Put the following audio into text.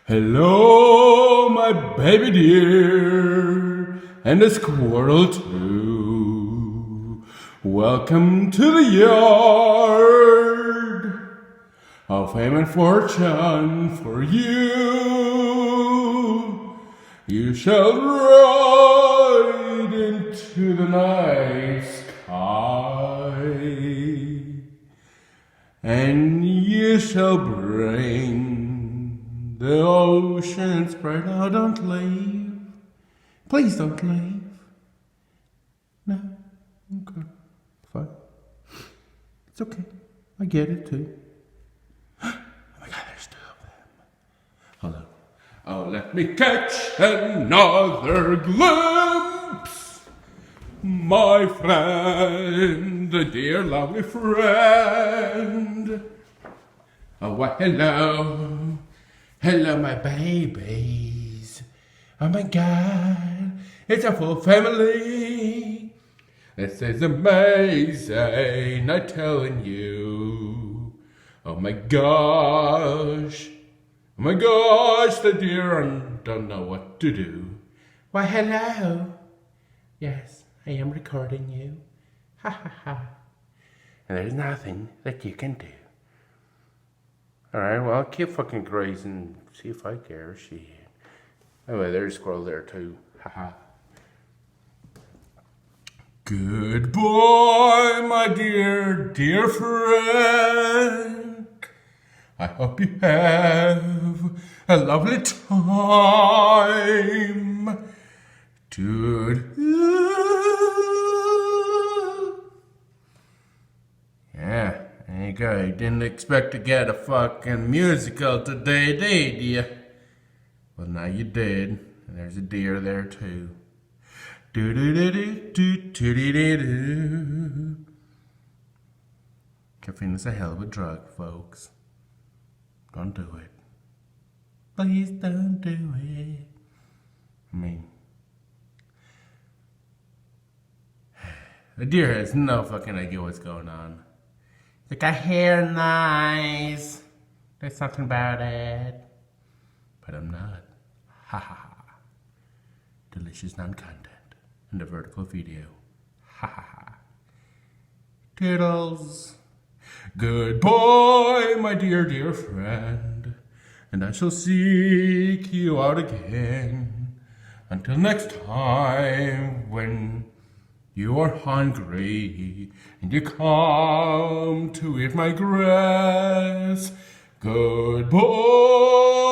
Hello, my baby dear, and the squirrel too. Welcome to the yard of fame and fortune for you. You shall ride into the night sky, and you shall bring the ocean's bright. Oh, don't leave. Please don't leave. No. Okay. Fine. It's okay. I get it too. Oh my God, there's two of them. Hold on. Oh, let me catch another glimpse. My friend, the dear lovely friend. Oh, why, hello. Hello, my babies. Oh my God, it's a full family. This is amazing, I'm telling you. Oh my gosh. Oh my gosh, the dear don't know what to do. Why, hello. Yes, I am recording you. Ha ha ha. And there's nothing that you can do. Alright, well, I'll keep fucking grazing and see if I care. Shit. Anyway, there's a squirrel there too. Haha. Goodbye, my dear, dear friend. I hope you have a lovely time. Dude. Yeah. There you go. You didn't expect to get a fucking musical today, did you? Well, now you did. And there's a deer there too. Do do do do do do do do. Caffeine is a hell of a drug, folks. Don't do it. Please don't do it. I mean, the deer has no fucking idea what's going on. Like, I hear nice. There's something about it. But I'm not. Ha ha ha. Delicious non-content and a vertical video. Ha ha ha. Toodles. Goodbye, my dear, dear friend. And I shall seek you out again. Until next time when you are hungry and you come to eat my grass. Goodbye.